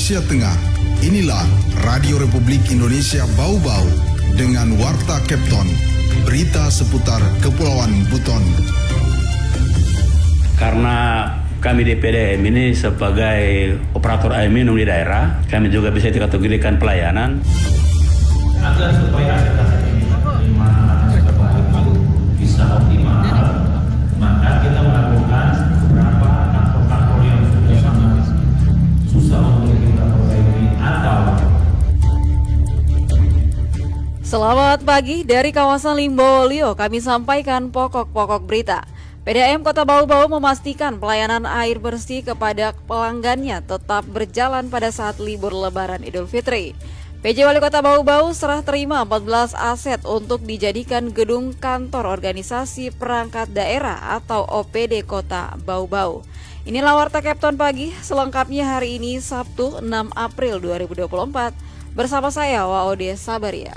Indonesia Tengah. Inilah Radio Republik Indonesia Bau-Bau dengan Warta Kepton, berita seputar Kepulauan Buton. Karena kami di PDM ini sebagai operator air minum di daerah, kami juga bisa dikategorikan pelayanan. Agar supaya aset-aset ini bisa optimal, maka kita melakukan beberapa kantor-kantor yang sudah sangat susah untuk kita perbaiki atau. Selamat pagi dari kawasan Limbolio, kami sampaikan pokok-pokok berita. PDAM Kota Bau-Bau memastikan pelayanan air bersih kepada pelanggannya tetap berjalan pada saat libur Lebaran Idul Fitri. PJ Wali Kota Bau-Bau serah terima 14 aset untuk dijadikan gedung kantor organisasi perangkat daerah atau OPD Kota Bau-Bau. Inilah Warta Kepton pagi, selengkapnya hari ini Sabtu 6 April 2024 bersama saya Waode Sabaria.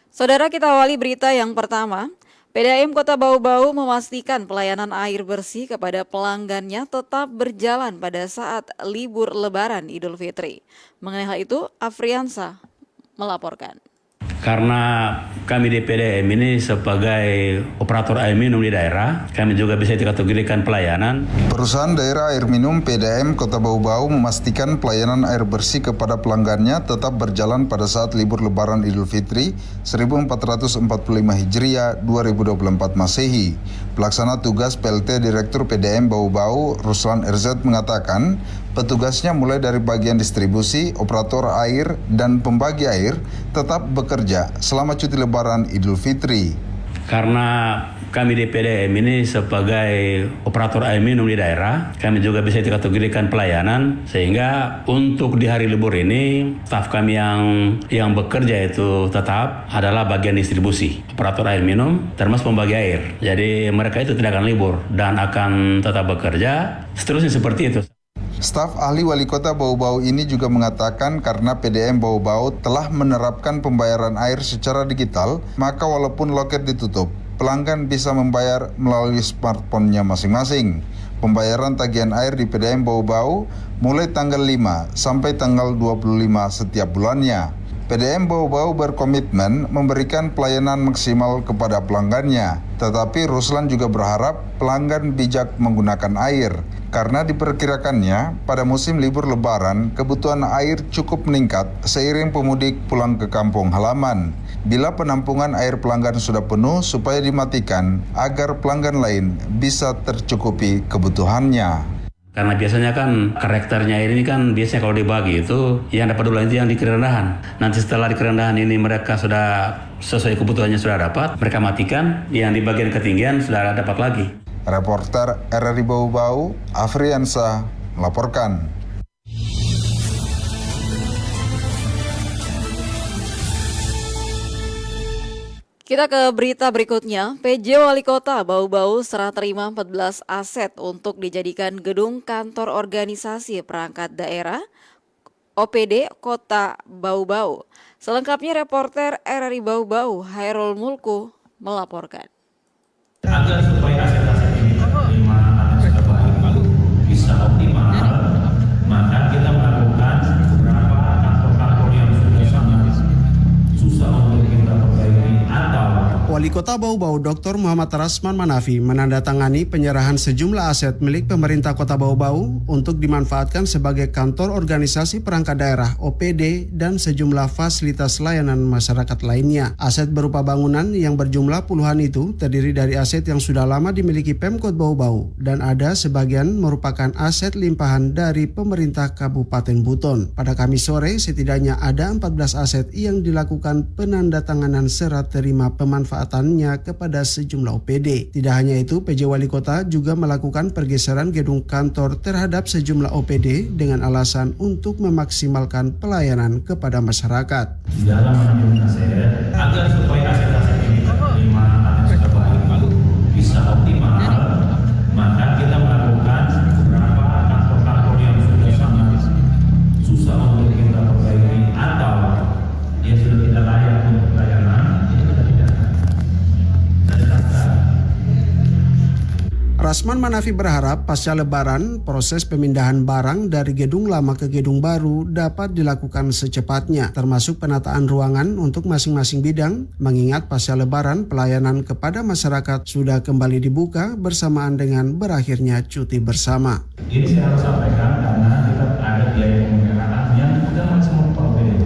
Saudara, kita awali berita yang pertama. PDAM Kota Bau-Bau memastikan pelayanan air bersih kepada pelanggannya tetap berjalan pada saat libur Lebaran Idul Fitri. Mengenai hal itu, Afriansa melaporkan. Karena kami di PDM ini sebagai operator air minum di daerah, kami juga bisa dikategorikan pelayanan. Perusahaan daerah air minum PDAM Kota Bau-Bau memastikan pelayanan air bersih kepada pelanggannya tetap berjalan pada saat libur Lebaran Idul Fitri 1445 Hijriah 2024 Masehi. Pelaksana tugas PLT Direktur PDAM Bau-Bau, Ruslan RZ mengatakan, petugasnya mulai dari bagian distribusi, operator air, dan pembagi air tetap bekerja selama cuti Lebaran Idul Fitri. Karena kami di PDM ini sebagai operator air minum di daerah, kami juga bisa dikategorikan pelayanan, sehingga untuk di hari libur ini staf kami yang bekerja itu tetap adalah bagian distribusi, operator air minum, termasuk pembagi air. Jadi mereka itu tidak akan libur dan akan tetap bekerja, seterusnya seperti itu. Staf ahli wali kota Bau-Bau ini juga mengatakan karena PDAM Bau-Bau telah menerapkan pembayaran air secara digital, maka walaupun loket ditutup, pelanggan bisa membayar melalui smartphone-nya masing-masing. Pembayaran tagihan air di PDAM Bau-Bau mulai tanggal 5 sampai tanggal 25 setiap bulannya. PDAM Bau-Bau berkomitmen memberikan pelayanan maksimal kepada pelanggannya. Tetapi Ruslan juga berharap pelanggan bijak menggunakan air, karena diperkirakannya pada musim libur Lebaran kebutuhan air cukup meningkat seiring pemudik pulang ke kampung halaman. Bila penampungan air pelanggan sudah penuh, supaya dimatikan agar pelanggan lain bisa tercukupi kebutuhannya. Karena biasanya kan karakternya air ini kan biasanya kalau dibagi itu yang dapat duluan itu yang di kerendahan. Nanti setelah di kerendahan ini mereka sudah sesuai kebutuhannya sudah dapat, mereka matikan, yang di bagian ketinggian sudah dapat lagi. Reporter RRI Bau-Bau, Afriansa melaporkan. Kita ke berita berikutnya. PJ Wali Kota Bau-Bau serah terima 14 aset untuk dijadikan gedung kantor organisasi perangkat daerah OPD Kota Bau-Bau. Selengkapnya reporter RRI Bau-Bau, Hairul Mulku melaporkan. Agar supaya aset-aset ini bisa optimal, maka kita melakukan beberapa kantor-kantor yang sudah sangat susah untuk kita perbaiki atau. Wali Kota Bau-Bau Dr. Muhammad Rasman Manafi menandatangani penyerahan sejumlah aset milik pemerintah Kota Bau-Bau untuk dimanfaatkan sebagai kantor organisasi perangkat daerah OPD dan sejumlah fasilitas layanan masyarakat lainnya. Aset berupa bangunan yang berjumlah puluhan itu terdiri dari aset yang sudah lama dimiliki Pemkot Bau-Bau dan ada sebagian merupakan aset limpahan dari pemerintah Kabupaten Buton. Pada Kamis sore setidaknya ada 14 aset yang dilakukan penandatanganan serat terima pemanfaatannya kepada sejumlah OPD. Tidak hanya itu, PJ Wali Kota juga melakukan pergeseran gedung kantor terhadap sejumlah OPD dengan alasan untuk memaksimalkan pelayanan kepada masyarakat. Di dalam mengambil aset, agar supaya aset-aset ini bisa optimal, maka kita melakukan beberapa kantor-kantor yang sudah sangat susah untuk kita perbaiki atau dia sudah tidak layak untuk pelayanan, itu kita tidak. Rasman Manafi berharap pasca Lebaran, proses pemindahan barang dari gedung lama ke gedung baru dapat dilakukan secepatnya, termasuk penataan ruangan untuk masing-masing bidang, mengingat pasca Lebaran pelayanan kepada masyarakat sudah kembali dibuka bersamaan dengan berakhirnya cuti bersama. Ini saya harus sampaikan karena kita ada biaya pemeliharaan yang sudah maksimum PDB.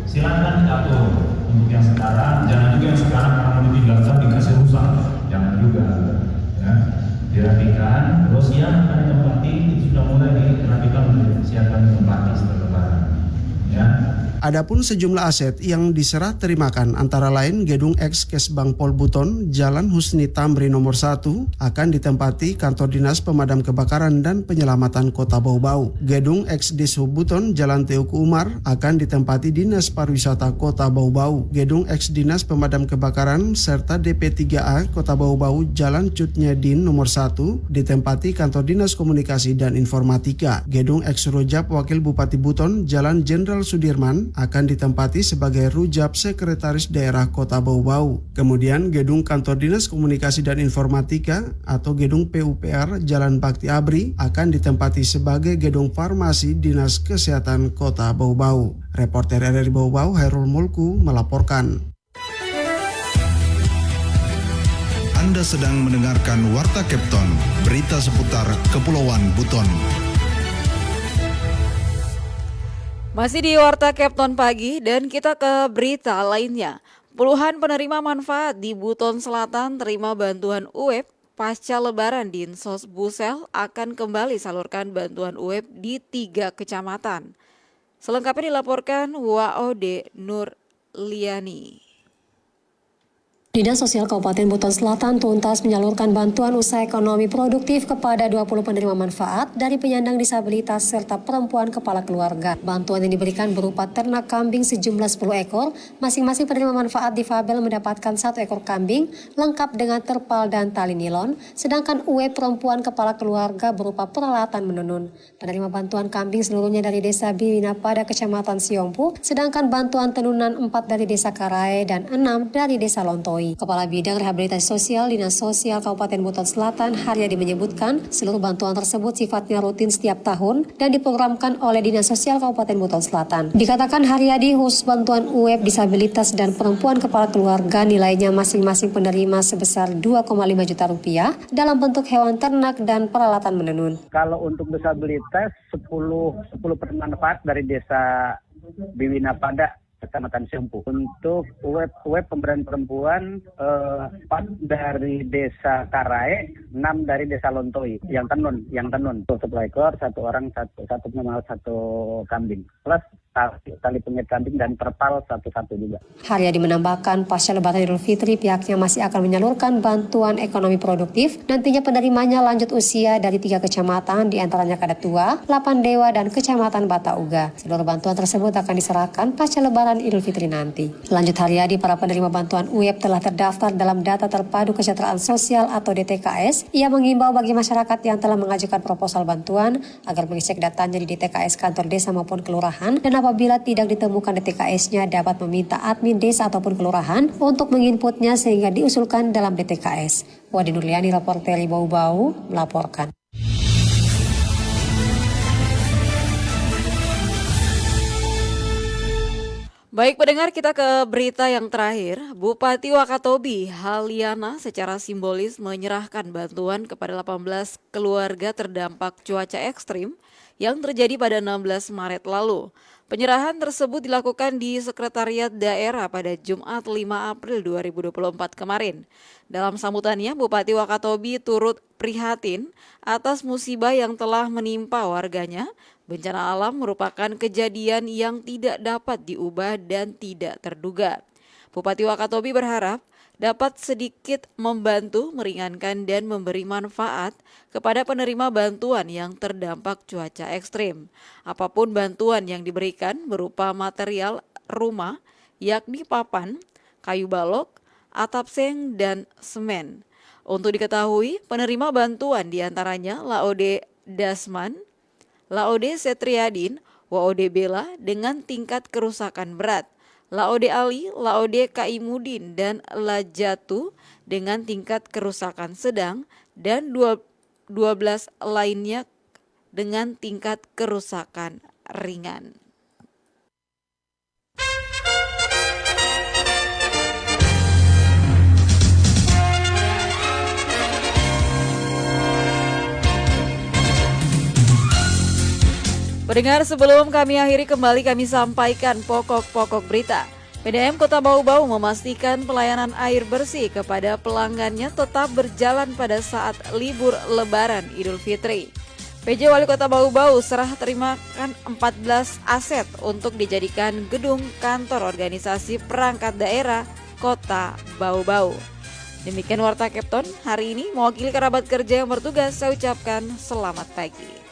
Silakan diatur untuk yang sekarang, jangan juga yang sekarang karena mau ditinggalkan dikasih rusak, jangan juga. Ya, dirapikan, terus yang akan ditempati itu sudah mulai dirapikan untuk siapkan ditempati setelah Lebaran. Ya. Adapun sejumlah aset yang diserah terimakan antara lain gedung ex Kesbang Pol Buton, Jalan Husni Tamri nomor 1 akan ditempati kantor dinas pemadam kebakaran dan penyelamatan Kota Bau-Bau. Gedung ex Dishub Buton, Jalan Teuku Umar akan ditempati Dinas Pariwisata Kota Bau-Bau. Gedung ex Dinas Pemadam Kebakaran serta DP3A Kota Bau-Bau, Jalan Cutnyadin nomor 1 ditempati kantor Dinas Komunikasi dan Informatika. Gedung ex Rujab Wakil Bupati Buton, Jalan Jenderal Sudirman akan ditempati sebagai Rujab Sekretaris Daerah Kota Bau-Bau. Kemudian gedung kantor Dinas Komunikasi dan Informatika atau gedung PUPR Jalan Bakti Abri akan ditempati sebagai gedung farmasi Dinas Kesehatan Kota Bau-Bau. Reporter RRI Bau-Bau Hairul Mulku melaporkan. Anda sedang mendengarkan Warta Kepton, berita seputar Kepulauan Buton. Masih di Warta Kepton Pagi dan kita ke berita lainnya. Puluhan penerima manfaat di Buton Selatan terima bantuan UEP pasca Lebaran. Dinsos Busel akan kembali salurkan bantuan UEP di 3 kecamatan. Selengkapnya dilaporkan WAOD Nur Liani. Dinas Sosial Kabupaten Buton Selatan tuntas menyalurkan bantuan usaha ekonomi produktif kepada 20 penerima manfaat dari penyandang disabilitas serta perempuan kepala keluarga. Bantuan yang diberikan berupa ternak kambing sejumlah 10 ekor. Masing-masing penerima manfaat difabel mendapatkan 1 ekor kambing lengkap dengan terpal dan tali nilon, sedangkan UEP perempuan kepala keluarga berupa peralatan menenun. Penerima bantuan kambing seluruhnya dari Desa Biwina pada Kecamatan Siompu, sedangkan bantuan tenunan 4 dari Desa Karae dan 6 dari Desa Lontoi. Kepala Bidang Rehabilitasi Sosial Dinas Sosial Kabupaten Buton Selatan, Haryadi, menyebutkan seluruh bantuan tersebut sifatnya rutin setiap tahun dan diprogramkan oleh Dinas Sosial Kabupaten Buton Selatan. Dikatakan Haryadi, khusus bantuan UEP disabilitas dan perempuan kepala keluarga nilainya masing-masing penerima sebesar 2,5 juta rupiah dalam bentuk hewan ternak dan peralatan menenun. Kalau untuk disabilitas 10 penerima manfaat dari Desa Biwina Pada Kecamatan Siompu. Untuk UEP pemberdayaan perempuan 4 dari Desa Karae, 6 dari Desa Lontoi yang tenun. Untuk 10 ekor, 1 orang satu minimal 1 kambing. Plus tali pengait kambing dan terpal 1 juga. Haryadi menambahkan pasca Lebaran Idul Fitri pihaknya masih akan menyalurkan bantuan ekonomi produktif. Nantinya penerimanya lanjut usia dari 3 kecamatan diantaranya Kadatua, Lapan Dewa, dan Kecamatan Batauga. Seluruh bantuan tersebut akan diserahkan pasca Lebaran Idul Fitri nanti. Lanjut Haryadi, para penerima bantuan UEP telah terdaftar dalam Data Terpadu Kesejahteraan Sosial atau DTKS. Ia mengimbau bagi masyarakat yang telah mengajukan proposal bantuan agar mengecek datanya di DTKS kantor desa maupun kelurahan, dan apabila tidak ditemukan DTKS-nya dapat meminta admin desa ataupun kelurahan untuk menginputnya sehingga diusulkan dalam DTKS. Wadi Nurliani, reporter Bau-Bau, melaporkan. Baik pendengar, kita ke berita yang terakhir. Bupati Wakatobi Haliana secara simbolis menyerahkan bantuan kepada 18 keluarga terdampak cuaca ekstrim yang terjadi pada 16 Maret lalu. Penyerahan tersebut dilakukan di Sekretariat Daerah pada Jumat 5 April 2024 kemarin. Dalam sambutannya, Bupati Wakatobi turut prihatin atas musibah yang telah menimpa warganya. Bencana alam merupakan kejadian yang tidak dapat diubah dan tidak terduga. Bupati Wakatobi berharap dapat sedikit membantu, meringankan, dan memberi manfaat kepada penerima bantuan yang terdampak cuaca ekstrim. Apapun bantuan yang diberikan berupa material rumah, yakni papan, kayu balok, atap seng, dan semen. Untuk diketahui, penerima bantuan diantaranya Laode Dasman, Laode Setriadin, Waode Bella dengan tingkat kerusakan berat, Laode Ali, Laode Kaimudin, dan Lajatu dengan tingkat kerusakan sedang, dan 12 lainnya dengan tingkat kerusakan ringan. Pendengar, sebelum kami akhiri kembali kami sampaikan pokok-pokok berita. PDAM Kota Bau-Bau memastikan pelayanan air bersih kepada pelanggannya tetap berjalan pada saat libur Lebaran Idul Fitri. PJ Wali Kota Bau-Bau serah terimakan 14 aset untuk dijadikan gedung kantor organisasi perangkat daerah Kota Bau-Bau. Demikian Warta Kepton hari ini, mewakili kerabat kerja yang bertugas, saya ucapkan selamat pagi.